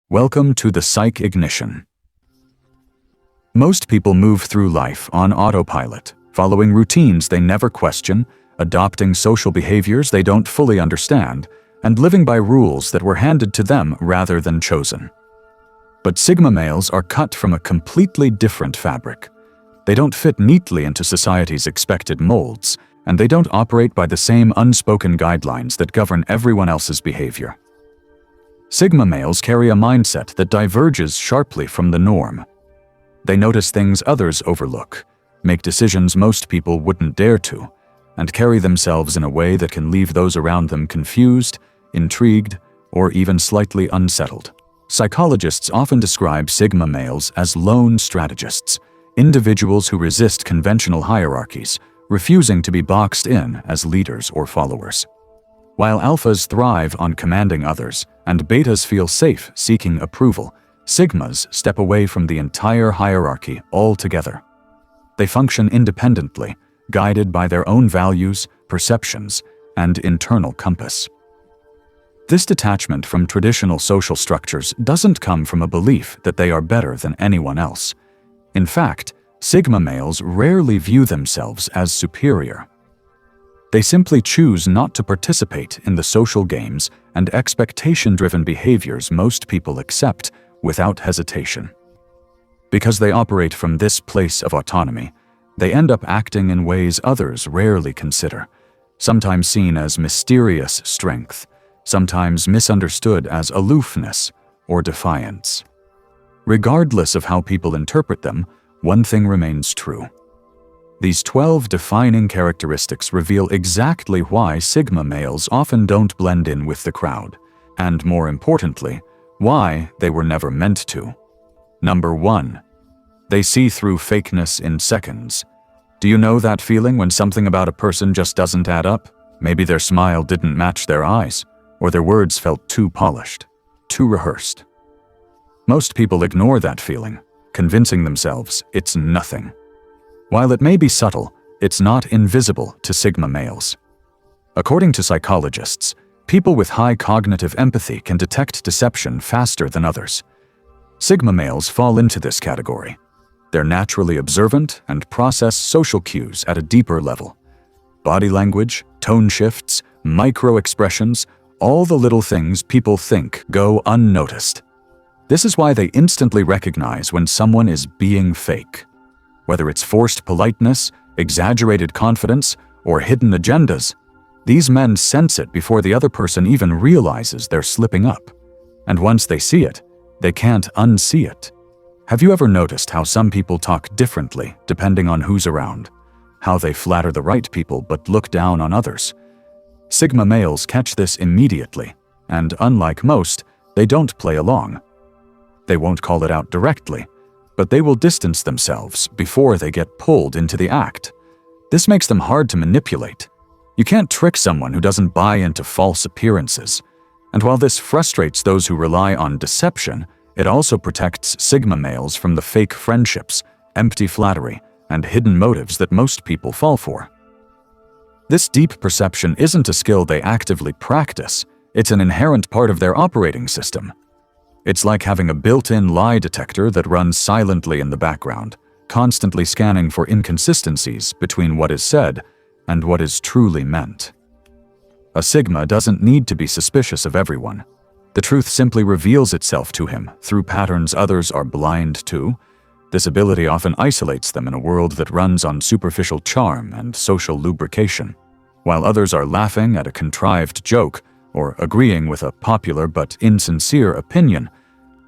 Welcome to the Psych Ignition. Most people move through life on autopilot, following routines they never question, adopting social behaviors they don't fully understand, and living by rules that were handed to them rather than chosen. But Sigma males are cut from a completely different fabric. They don't fit neatly into society's expected molds, and they don't operate by the same unspoken guidelines that govern everyone else's behavior. Sigma males carry a mindset that diverges sharply from the norm. They notice things others overlook, make decisions most people wouldn't dare to, and carry themselves in a way that can leave those around them confused, intrigued, or even slightly unsettled. Psychologists often describe Sigma males as lone strategists, individuals who resist conventional hierarchies, refusing to be boxed in as leaders or followers. While alphas thrive on commanding others and betas feel safe seeking approval, Sigmas step away from the entire hierarchy altogether. They function independently, guided by their own values, perceptions, and internal compass. This detachment from traditional social structures doesn't come from a belief that they are better than anyone else. In fact, Sigma males rarely view themselves as superior. They simply choose not to participate in the social games and expectation-driven behaviors most people accept without hesitation. Because they operate from this place of autonomy, they end up acting in ways others rarely consider, sometimes seen as mysterious strength, sometimes misunderstood as aloofness or defiance. Regardless of how people interpret them, one thing remains true. These 12 defining characteristics reveal exactly why Sigma males often don't blend in with the crowd, and more importantly, why they were never meant to. Number 1. They see through fakeness in seconds. Do you know that feeling when something about a person just doesn't add up? Maybe their smile didn't match their eyes, or their words felt too polished, too rehearsed. Most people ignore that feeling, convincing themselves it's nothing. While it may be subtle, it's not invisible to Sigma males. According to psychologists, people with high cognitive empathy can detect deception faster than others. Sigma males fall into this category. They're naturally observant and process social cues at a deeper level. Body language, tone shifts, micro-expressions, all the little things people think go unnoticed. This is why they instantly recognize when someone is being fake. Whether it's forced politeness, exaggerated confidence, or hidden agendas, these men sense it before the other person even realizes they're slipping up. And once they see it, they can't unsee it. Have you ever noticed how some people talk differently depending on who's around? How they flatter the right people but look down on others? Sigma males catch this immediately, and unlike most, they don't play along. They won't call it out directly, but they will distance themselves before they get pulled into the act. This makes them hard to manipulate. You can't trick someone who doesn't buy into false appearances. And while this frustrates those who rely on deception, it also protects Sigma males from the fake friendships, empty flattery, and hidden motives that most people fall for. This deep perception isn't a skill they actively practice, it's an inherent part of their operating system. It's like having a built-in lie detector that runs silently in the background, constantly scanning for inconsistencies between what is said and what is truly meant. A Sigma doesn't need to be suspicious of everyone. The truth simply reveals itself to him through patterns others are blind to. This ability often isolates them in a world that runs on superficial charm and social lubrication. While others are laughing at a contrived joke or agreeing with a popular but insincere opinion,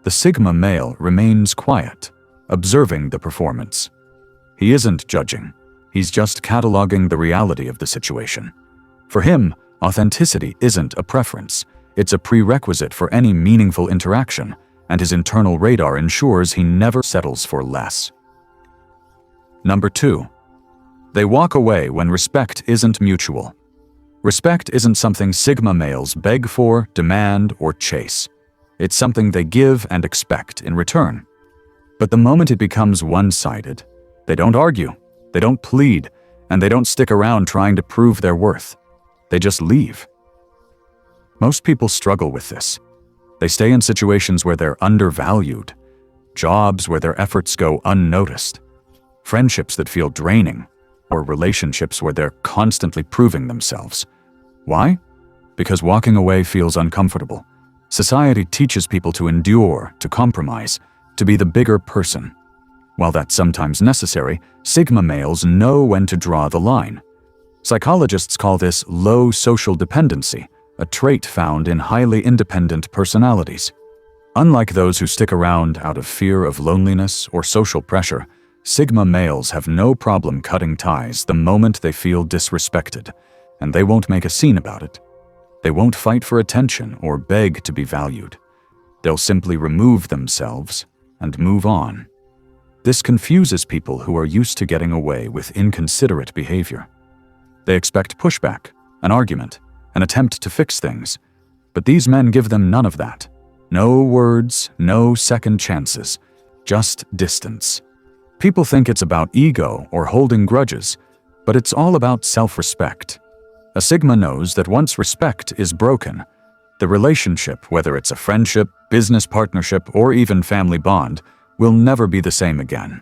the Sigma male remains quiet, observing the performance. He isn't judging, he's just cataloging the reality of the situation. For him, authenticity isn't a preference, it's a prerequisite for any meaningful interaction, and his internal radar ensures he never settles for less. Number 2. They walk away when respect isn't mutual. Respect isn't something Sigma males beg for, demand, or chase. It's something they give and expect in return. But the moment it becomes one-sided, they don't argue, they don't plead, and they don't stick around trying to prove their worth. They just leave. Most people struggle with this. They stay in situations where they're undervalued, jobs where their efforts go unnoticed, friendships that feel draining, or relationships where they're constantly proving themselves. Why? Because walking away feels uncomfortable. Society teaches people to endure, to compromise, to be the bigger person. While that's sometimes necessary, Sigma males know when to draw the line. Psychologists call this low social dependency, a trait found in highly independent personalities. Unlike those who stick around out of fear of loneliness or social pressure, Sigma males have no problem cutting ties the moment they feel disrespected, and they won't make a scene about it. They won't fight for attention or beg to be valued. They'll simply remove themselves and move on. This confuses people who are used to getting away with inconsiderate behavior. They expect pushback, an argument, an attempt to fix things, but these men give them none of that. No words, no second chances, just distance. People think it's about ego or holding grudges, but it's all about self-respect. A Sigma knows that once respect is broken, the relationship, whether it's a friendship, business partnership, or even family bond, will never be the same again.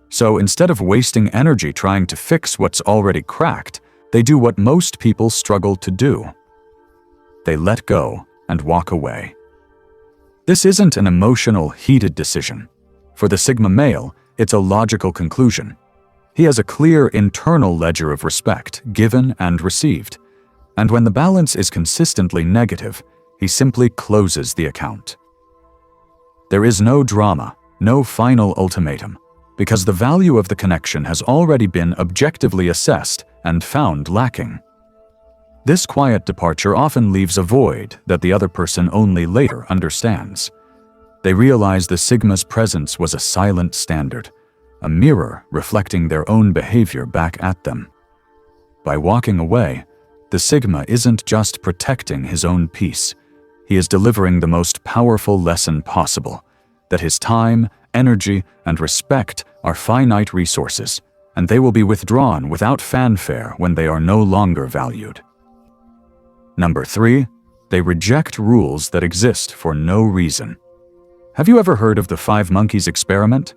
So instead of wasting energy trying to fix what's already cracked, they do what most people struggle to do. They let go and walk away. This isn't an emotional, heated decision. For the Sigma male, it's a logical conclusion. He has a clear internal ledger of respect, given and received. And when the balance is consistently negative, he simply closes the account. There is no drama, no final ultimatum, because the value of the connection has already been objectively assessed and found lacking. This quiet departure often leaves a void that the other person only later understands. They realize the Sigma's presence was a silent standard, a mirror reflecting their own behavior back at them. By walking away, the Sigma isn't just protecting his own peace. He is delivering the most powerful lesson possible, that his time, energy, and respect are finite resources, and they will be withdrawn without fanfare when they are no longer valued. Number 3, they reject rules that exist for no reason. Have you ever heard of the 5 monkeys experiment?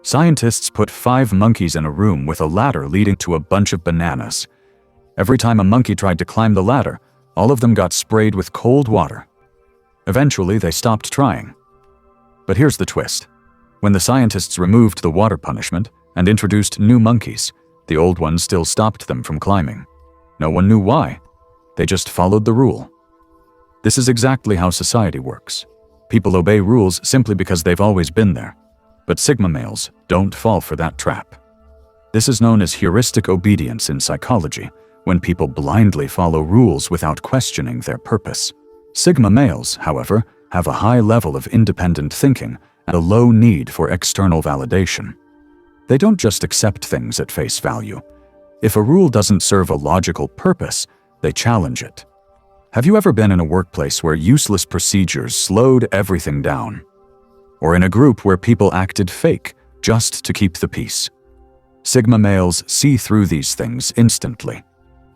Scientists put 5 monkeys in a room with a ladder leading to a bunch of bananas. Every time a monkey tried to climb the ladder, all of them got sprayed with cold water. Eventually, they stopped trying. But here's the twist. When the scientists removed the water punishment and introduced new monkeys, the old ones still stopped them from climbing. No one knew why. They just followed the rule. This is exactly how society works. People obey rules simply because they've always been there. But Sigma males don't fall for that trap. This is known as heuristic obedience in psychology, when people blindly follow rules without questioning their purpose. Sigma males, however, have a high level of independent thinking and a low need for external validation. They don't just accept things at face value. If a rule doesn't serve a logical purpose, they challenge it. Have you ever been in a workplace where useless procedures slowed everything down? Or in a group where people acted fake just to keep the peace? Sigma males see through these things instantly.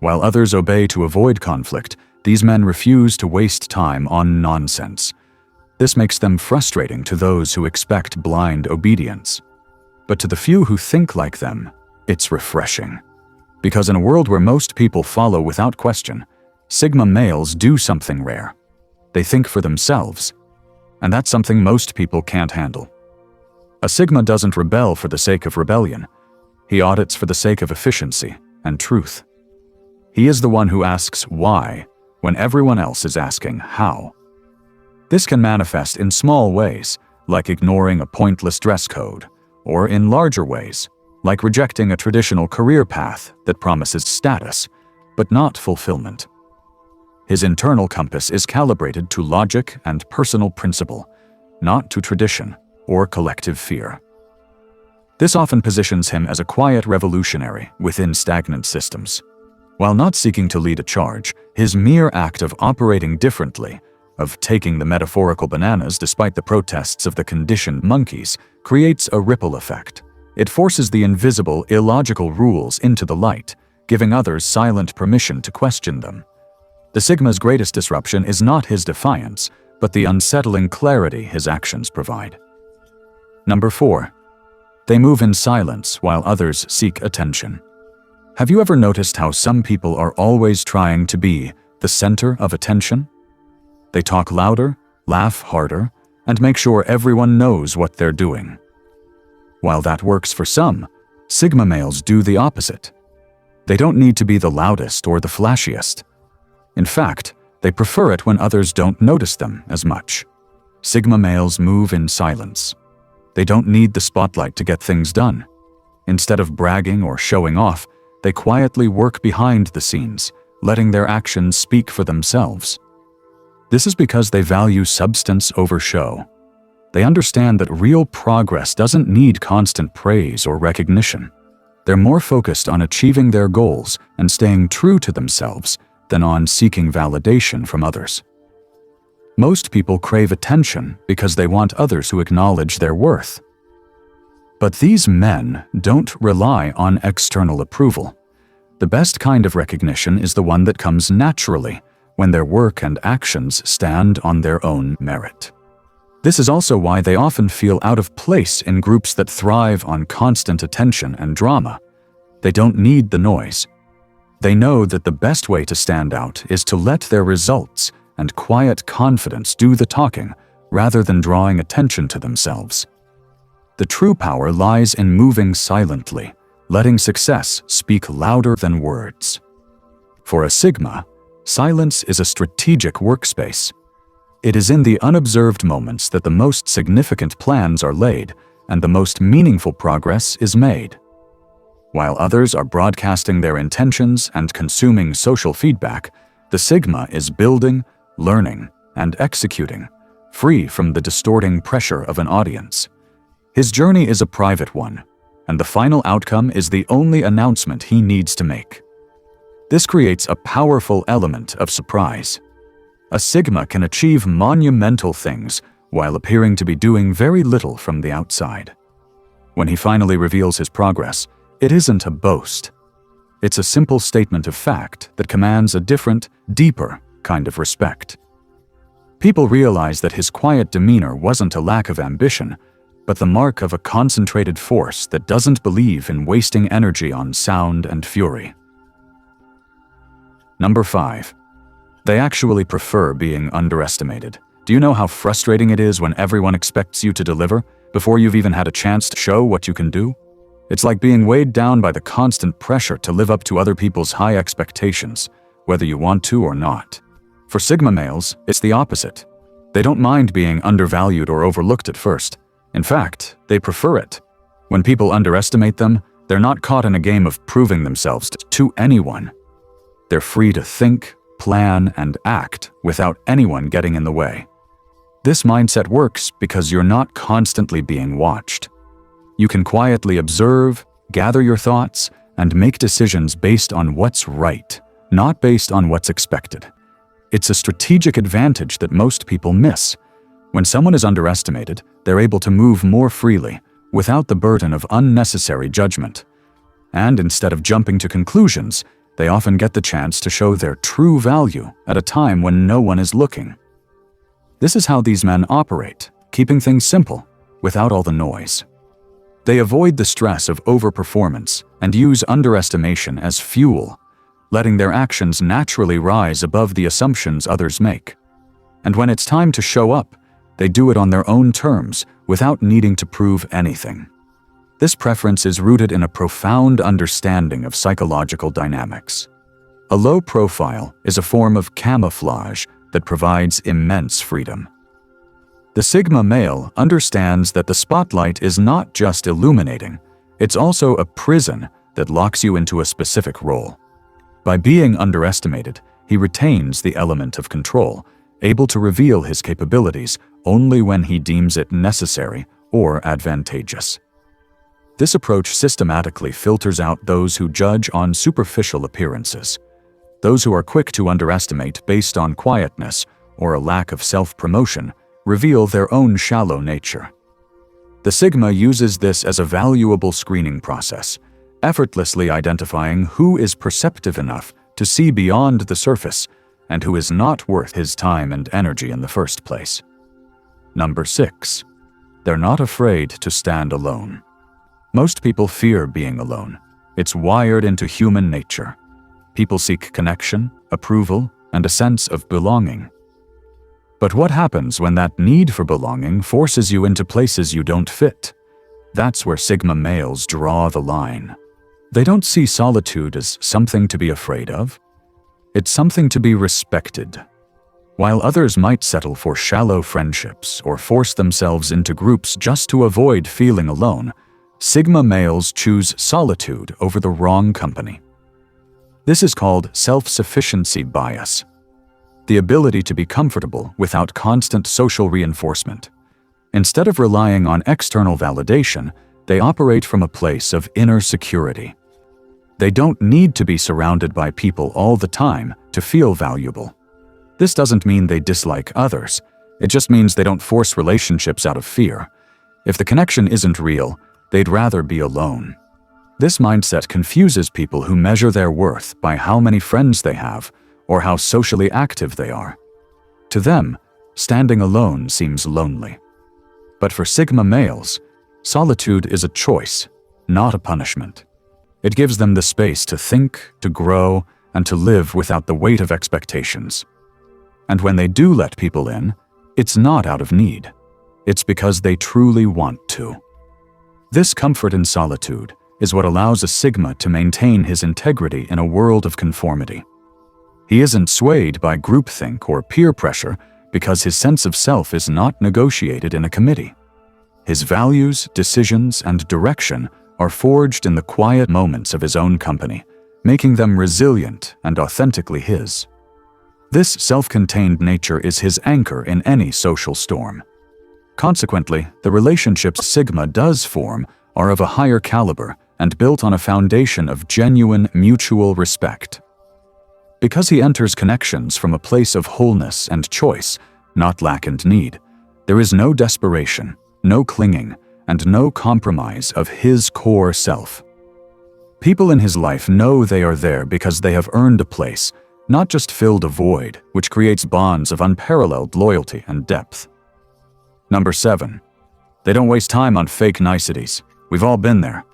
While others obey to avoid conflict, these men refuse to waste time on nonsense. This makes them frustrating to those who expect blind obedience. But to the few who think like them, it's refreshing. Because in a world where most people follow without question, Sigma males do something rare. They think for themselves. And that's something most people can't handle. A Sigma doesn't rebel for the sake of rebellion. He audits for the sake of efficiency and truth. He is the one who asks why when everyone else is asking how. This can manifest in small ways, like ignoring a pointless dress code, or in larger ways, like rejecting a traditional career path that promises status, but not fulfillment. His internal compass is calibrated to logic and personal principle, not to tradition or collective fear. This often positions him as a quiet revolutionary within stagnant systems. While not seeking to lead a charge, his mere act of operating differently, of taking the metaphorical bananas despite the protests of the conditioned monkeys, creates a ripple effect. It forces the invisible, illogical rules into the light, giving others silent permission to question them. The Sigma's greatest disruption is not his defiance, but the unsettling clarity his actions provide. Number 4. They move in silence while others seek attention. Have you ever noticed how some people are always trying to be the center of attention? They talk louder, laugh harder, and make sure everyone knows what they're doing. While that works for some, Sigma males do the opposite. They don't need to be the loudest or the flashiest. In fact, they prefer it when others don't notice them as much. Sigma males move in silence. They don't need the spotlight to get things done. Instead of bragging or showing off, they quietly work behind the scenes, letting their actions speak for themselves. This is because they value substance over show. They understand that real progress doesn't need constant praise or recognition. They're more focused on achieving their goals and staying true to themselves than on seeking validation from others. Most people crave attention because they want others to acknowledge their worth. But these men don't rely on external approval. The best kind of recognition is the one that comes naturally, when their work and actions stand on their own merit. This is also why they often feel out of place in groups that thrive on constant attention and drama. They don't need the noise. They know that the best way to stand out is to let their results and quiet confidence do the talking rather than drawing attention to themselves. The true power lies in moving silently, letting success speak louder than words. For a Sigma, silence is a strategic workspace. It is in the unobserved moments that the most significant plans are laid and the most meaningful progress is made. While others are broadcasting their intentions and consuming social feedback, the Sigma is building, learning, and executing, free from the distorting pressure of an audience. His journey is a private one, and the final outcome is the only announcement he needs to make. This creates a powerful element of surprise. A Sigma can achieve monumental things while appearing to be doing very little from the outside. When he finally reveals his progress, it isn't a boast. It's a simple statement of fact that commands a different, deeper kind of respect. People realize that his quiet demeanor wasn't a lack of ambition, but the mark of a concentrated force that doesn't believe in wasting energy on sound and fury. Number 5. They actually prefer being underestimated. Do you know how frustrating it is when everyone expects you to deliver before you've even had a chance to show what you can do? It's like being weighed down by the constant pressure to live up to other people's high expectations, whether you want to or not. For Sigma males, it's the opposite. They don't mind being undervalued or overlooked at first. In fact, they prefer it. When people underestimate them, they're not caught in a game of proving themselves to anyone. They're free to think, plan, and act without anyone getting in the way. This mindset works because you're not constantly being watched. You can quietly observe, gather your thoughts, and make decisions based on what's right, not based on what's expected. It's a strategic advantage that most people miss. When someone is underestimated, they're able to move more freely, without the burden of unnecessary judgment. And instead of jumping to conclusions, they often get the chance to show their true value at a time when no one is looking. This is how these men operate, keeping things simple, without all the noise. They avoid the stress of overperformance and use underestimation as fuel, letting their actions naturally rise above the assumptions others make. And when it's time to show up, they do it on their own terms without needing to prove anything. This preference is rooted in a profound understanding of psychological dynamics. A low profile is a form of camouflage that provides immense freedom. The Sigma male understands that the spotlight is not just illuminating, it's also a prison that locks you into a specific role. By being underestimated, he retains the element of control, able to reveal his capabilities only when he deems it necessary or advantageous. This approach systematically filters out those who judge on superficial appearances. Those who are quick to underestimate based on quietness or a lack of self-promotion reveal their own shallow nature. The Sigma uses this as a valuable screening process, effortlessly identifying who is perceptive enough to see beyond the surface and who is not worth his time and energy in the first place. Number 6. They're not afraid to stand alone. Most people fear being alone. It's wired into human nature. People seek connection, approval, and a sense of belonging. But what happens when that need for belonging forces you into places you don't fit? That's where Sigma males draw the line. They don't see solitude as something to be afraid of. It's something to be respected. While others might settle for shallow friendships or force themselves into groups just to avoid feeling alone, Sigma males choose solitude over the wrong company. This is called self-sufficiency bias, the ability to be comfortable without constant social reinforcement. Instead of relying on external validation, they operate from a place of inner security. They don't need to be surrounded by people all the time to feel valuable. This doesn't mean they dislike others. It just means they don't force relationships out of fear. If the connection isn't real, they'd rather be alone. This mindset confuses people who measure their worth by how many friends they have or how socially active they are. To them, standing alone seems lonely. But for Sigma males, solitude is a choice, not a punishment. It gives them the space to think, to grow, and to live without the weight of expectations. And when they do let people in, it's not out of need. It's because they truly want to. This comfort in solitude is what allows a Sigma to maintain his integrity in a world of conformity. He isn't swayed by groupthink or peer pressure because his sense of self is not negotiated in a committee. His values, decisions, and direction are forged in the quiet moments of his own company, making them resilient and authentically his. This self-contained nature is his anchor in any social storm. Consequently, the relationships Sigma does form are of a higher caliber and built on a foundation of genuine mutual respect. Because he enters connections from a place of wholeness and choice, not lack and need, there is no desperation, no clinging, and no compromise of his core self. People in his life know they are there because they have earned a place, not just filled a void, which creates bonds of unparalleled loyalty and depth. Number 7. They don't waste time on fake niceties. We've all been there.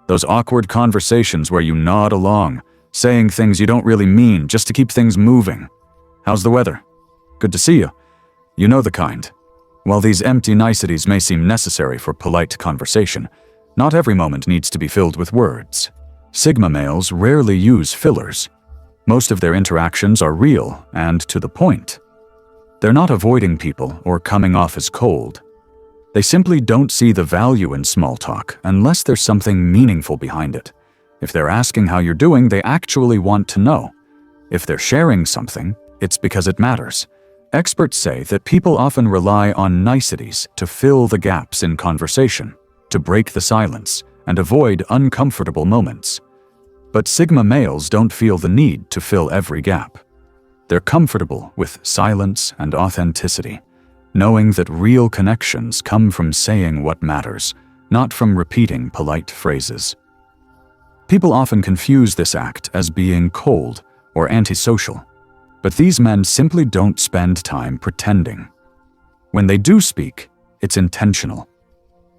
Those awkward conversations where you nod along, saying things you don't really mean just to keep things moving. How's the weather? Good to see you. You know the kind. While these empty niceties may seem necessary for polite conversation, not every moment needs to be filled with words. Sigma males rarely use fillers. Most of their interactions are real and to the point. They're not avoiding people or coming off as cold. They simply don't see the value in small talk unless there's something meaningful behind it. If they're asking how you're doing, they actually want to know. If they're sharing something, it's because it matters. Experts say that people often rely on niceties to fill the gaps in conversation, to break the silence, and avoid uncomfortable moments. But Sigma males don't feel the need to fill every gap. They're comfortable with silence and authenticity, knowing that real connections come from saying what matters, not from repeating polite phrases. People often confuse this act as being cold or antisocial, but these men simply don't spend time pretending. When they do speak, it's intentional.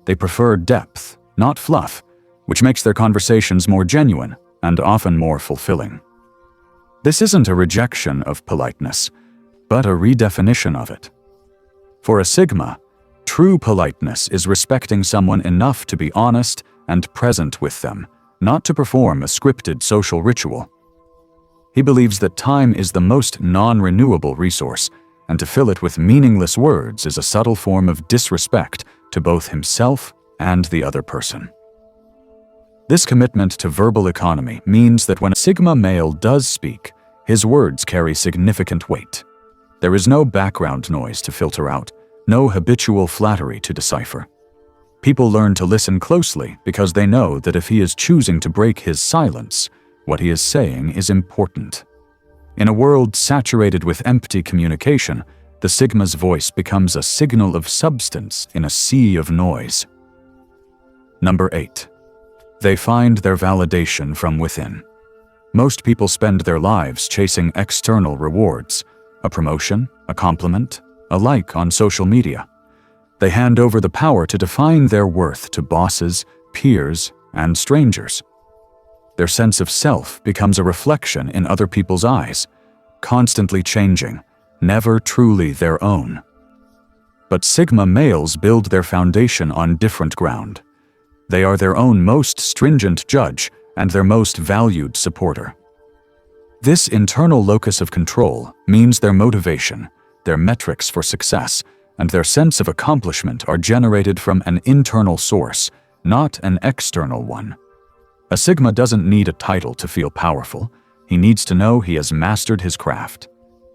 They prefer depth, not fluff, which makes their conversations more genuine and often more fulfilling. This isn't a rejection of politeness, but a redefinition of it. For a Sigma, true politeness is respecting someone enough to be honest and present with them, not to perform a scripted social ritual. He believes that time is the most non-renewable resource, and to fill it with meaningless words is a subtle form of disrespect to both himself and the other person. This commitment to verbal economy means that when a Sigma male does speak, his words carry significant weight. There is no background noise to filter out, no habitual flattery to decipher. People learn to listen closely because they know that if he is choosing to break his silence, what he is saying is important. In a world saturated with empty communication, the Sigma's voice becomes a signal of substance in a sea of noise. Number 8. They find their validation from within. Most people spend their lives chasing external rewards, a promotion, a compliment, a like on social media. They hand over the power to define their worth to bosses, peers, and strangers. Their sense of self becomes a reflection in other people's eyes, constantly changing, never truly their own. But Sigma males build their foundation on different ground. They are their own most stringent judge and their most valued supporter. This internal locus of control means their motivation, their metrics for success, and their sense of accomplishment are generated from an internal source, not an external one. A Sigma doesn't need a title to feel powerful. He needs to know he has mastered his craft.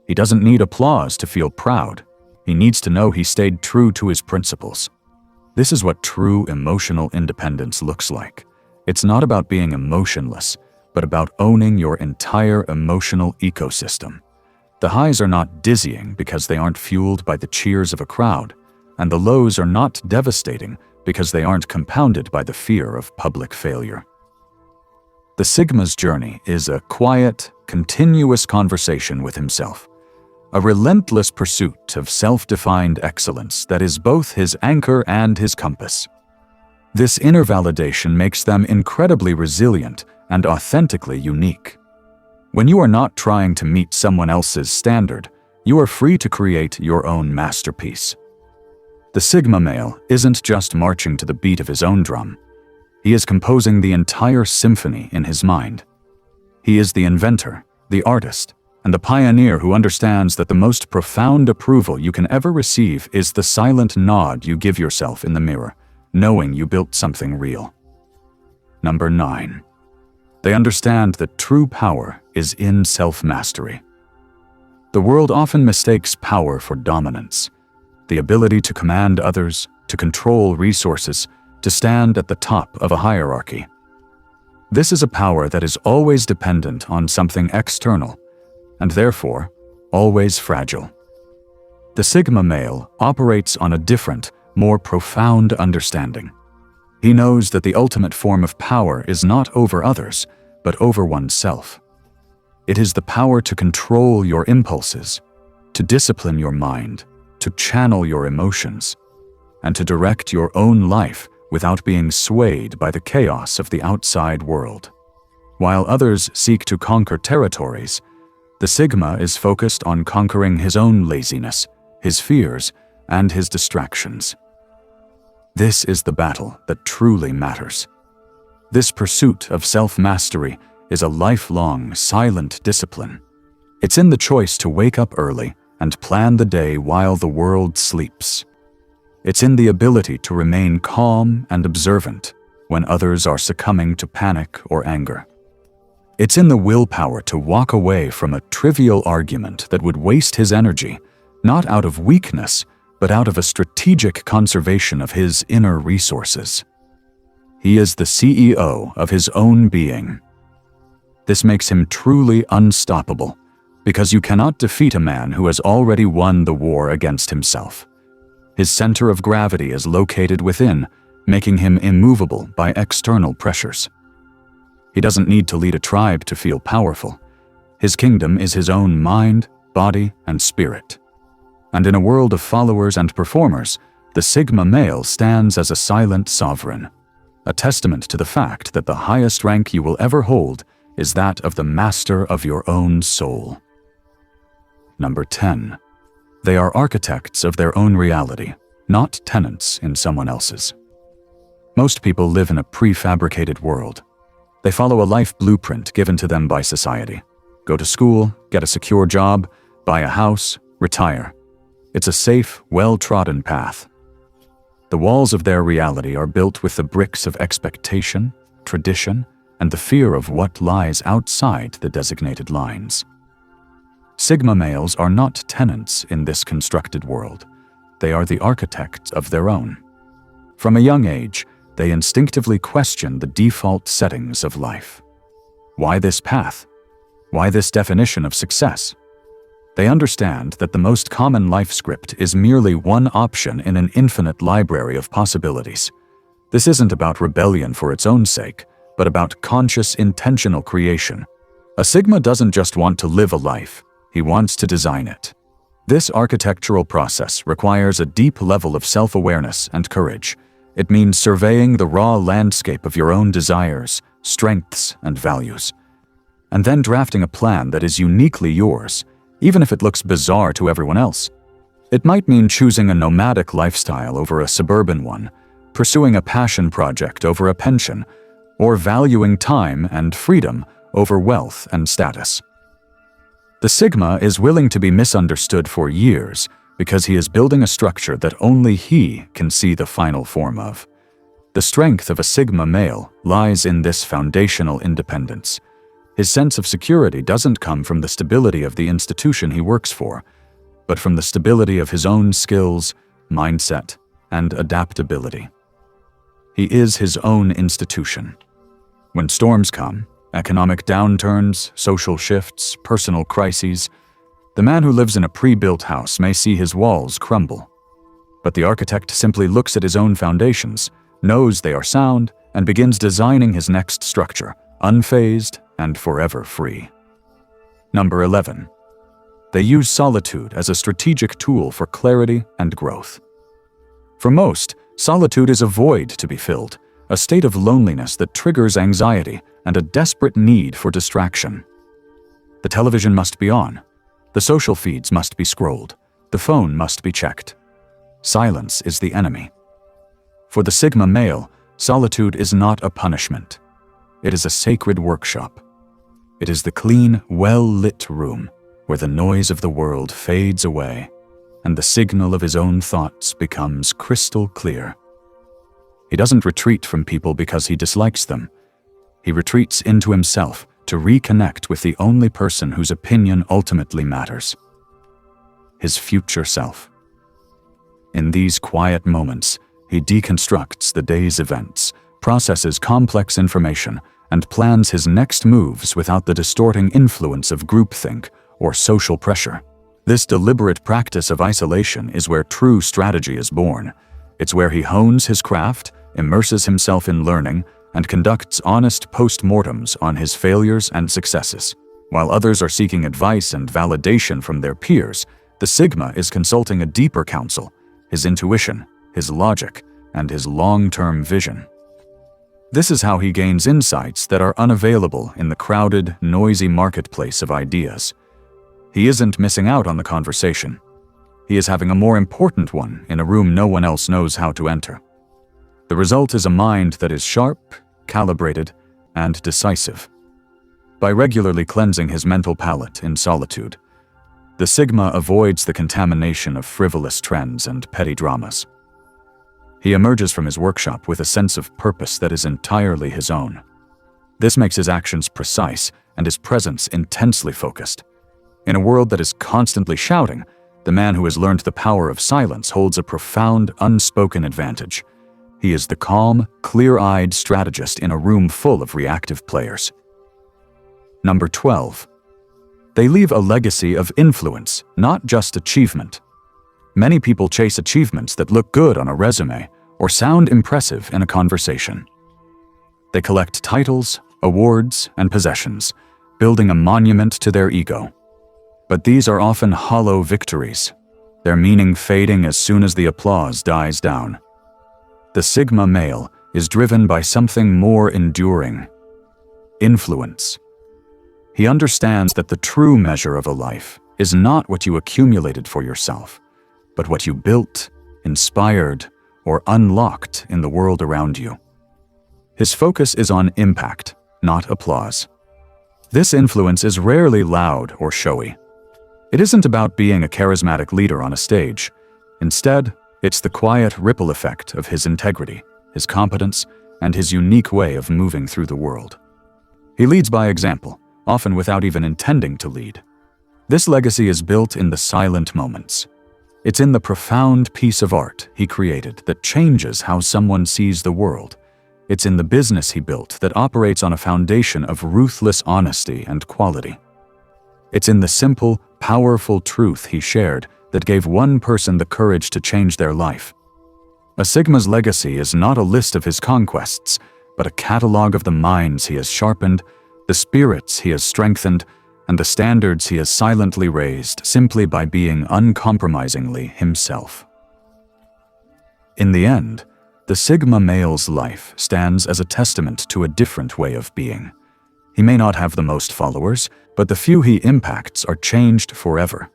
He doesn't need applause to feel proud. He needs to know he stayed true to his principles. This is what true emotional independence looks like. It's not about being emotionless, but about owning your entire emotional ecosystem. The highs are not dizzying because they aren't fueled by the cheers of a crowd, and the lows are not devastating because they aren't compounded by the fear of public failure. The Sigma's journey is a quiet, continuous conversation with himself, a relentless pursuit of self-defined excellence that is both his anchor and his compass. This inner validation makes them incredibly resilient and authentically unique. When you are not trying to meet someone else's standard, you are free to create your own masterpiece. The Sigma male isn't just marching to the beat of his own drum. He is composing the entire symphony in his mind. He is the inventor, the artist, and the pioneer who understands that the most profound approval you can ever receive is the silent nod you give yourself in the mirror, knowing you built something real. Number 9. They understand that true power is in self-mastery. The world often mistakes power for dominance, the ability to command others, to control resources, to stand at the top of a hierarchy. This is a power that is always dependent on something external, and therefore, always fragile. The Sigma male operates on a different, more profound understanding. He knows that the ultimate form of power is not over others, but over oneself. It is the power to control your impulses, to discipline your mind, to channel your emotions, and to direct your own life without being swayed by the chaos of the outside world. While others seek to conquer territories, the Sigma is focused on conquering his own laziness, his fears, and his distractions. This is the battle that truly matters. This pursuit of self-mastery is a lifelong, silent discipline. It's in the choice to wake up early and plan the day while the world sleeps. It's in the ability to remain calm and observant when others are succumbing to panic or anger. It's in the willpower to walk away from a trivial argument that would waste his energy, not out of weakness, but out of a strategic conservation of his inner resources. He is the CEO of his own being. This makes him truly unstoppable, because you cannot defeat a man who has already won the war against himself. His center of gravity is located within, making him immovable by external pressures. He doesn't need to lead a tribe to feel powerful. His kingdom is his own mind, body, and spirit. And in a world of followers and performers, the Sigma male stands as a silent sovereign, a testament to the fact that the highest rank you will ever hold is that of the master of your own soul. Number 10. They are architects of their own reality, not tenants in someone else's. Most people live in a prefabricated world. They follow a life blueprint given to them by society. Go to school, get a secure job, buy a house, retire. It's a safe, well-trodden path. The walls of their reality are built with the bricks of expectation, tradition, and the fear of what lies outside the designated lines. Sigma males are not tenants in this constructed world. They are the architects of their own. From a young age, they instinctively question the default settings of life. Why this path? Why this definition of success? They understand that the most common life script is merely one option in an infinite library of possibilities. This isn't about rebellion for its own sake, but about conscious, intentional creation. A Sigma doesn't just want to live a life. he wants to design it. This architectural process requires a deep level of self-awareness and courage. It means surveying the raw landscape of your own desires, strengths, and values, and then drafting a plan that is uniquely yours, even if it looks bizarre to everyone else. It might mean choosing a nomadic lifestyle over a suburban one, pursuing a passion project over a pension, or valuing time and freedom over wealth and status. The Sigma is willing to be misunderstood for years because he is building a structure that only he can see the final form of. The strength of a Sigma male lies in this foundational independence. His sense of security doesn't come from the stability of the institution he works for, but from the stability of his own skills, mindset, and adaptability. He is his own institution. When storms come, economic downturns, social shifts, personal crises, the man who lives in a pre-built house may see his walls crumble. But the architect simply looks at his own foundations, knows they are sound, and begins designing his next structure, unfazed and forever free. Number 11. They use solitude as a strategic tool for clarity and growth. For most, solitude is a void to be filled, a state of loneliness that triggers anxiety and a desperate need for distraction. The television must be on. The social feeds must be scrolled. The phone must be checked. Silence is the enemy. For the Sigma male, solitude is not a punishment. It is a sacred workshop. It is the clean, well-lit room where the noise of the world fades away and the signal of his own thoughts becomes crystal clear. He doesn't retreat from people because he dislikes them. He retreats into himself to reconnect with the only person whose opinion ultimately matters: his future self. In these quiet moments, he deconstructs the day's events, processes complex information, and plans his next moves without the distorting influence of groupthink or social pressure. This deliberate practice of isolation is where true strategy is born. It's where he hones his craft, immerses himself in learning, and conducts honest post-mortems on his failures and successes. While others are seeking advice and validation from their peers, the Sigma is consulting a deeper counsel: his intuition, his logic, and his long-term vision. This is how he gains insights that are unavailable in the crowded, noisy marketplace of ideas. He isn't missing out on the conversation. He is having a more important one in a room no one else knows how to enter. The result is a mind that is sharp, calibrated, and decisive. By regularly cleansing his mental palate in solitude, the Sigma avoids the contamination of frivolous trends and petty dramas. He emerges from his workshop with a sense of purpose that is entirely his own. This makes his actions precise and his presence intensely focused. In a world that is constantly shouting, the man who has learned the power of silence holds a profound, unspoken advantage. He is the calm, clear-eyed strategist in a room full of reactive players. Number 12. They leave a legacy of influence, not just achievement. Many people chase achievements that look good on a resume or sound impressive in a conversation. They collect titles, awards, and possessions, building a monument to their ego. But these are often hollow victories, their meaning fading as soon as the applause dies down. The Sigma male is driven by something more enduring: influence. He understands that the true measure of a life is not what you accumulated for yourself, but what you built, inspired, or unlocked in the world around you. His focus is on impact, not applause. This influence is rarely loud or showy. It isn't about being a charismatic leader on a stage. Instead, it's the quiet ripple effect of his integrity, his competence, and his unique way of moving through the world. He leads by example, often without even intending to lead. This legacy is built in the silent moments. It's in the profound piece of art he created that changes how someone sees the world. It's in the business he built that operates on a foundation of ruthless honesty and quality. It's in the simple, powerful truth he shared that gave one person the courage to change their life. A Sigma's legacy is not a list of his conquests, but a catalog of the minds he has sharpened, the spirits he has strengthened, and the standards he has silently raised simply by being uncompromisingly himself. In the end, the Sigma male's life stands as a testament to a different way of being. He may not have the most followers, but the few he impacts are changed forever.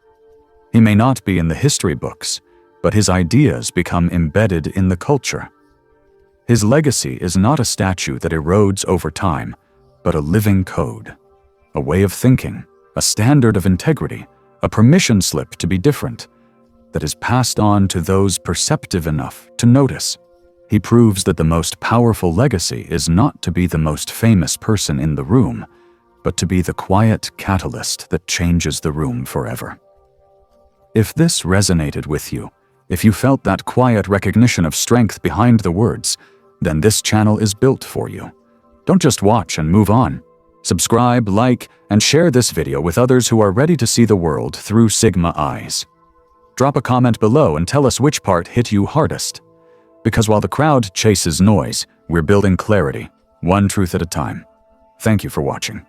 He may not be in the history books, but his ideas become embedded in the culture. His legacy is not a statue that erodes over time, but a living code, a way of thinking, a standard of integrity, a permission slip to be different, that is passed on to those perceptive enough to notice. He proves that the most powerful legacy is not to be the most famous person in the room, but to be the quiet catalyst that changes the room forever. If this resonated with you, if you felt that quiet recognition of strength behind the words, then this channel is built for you. Don't just watch and move on. Subscribe, like, and share this video with others who are ready to see the world through Sigma eyes. Drop a comment below and tell us which part hit you hardest. Because while the crowd chases noise, we're building clarity, one truth at a time. Thank you for watching.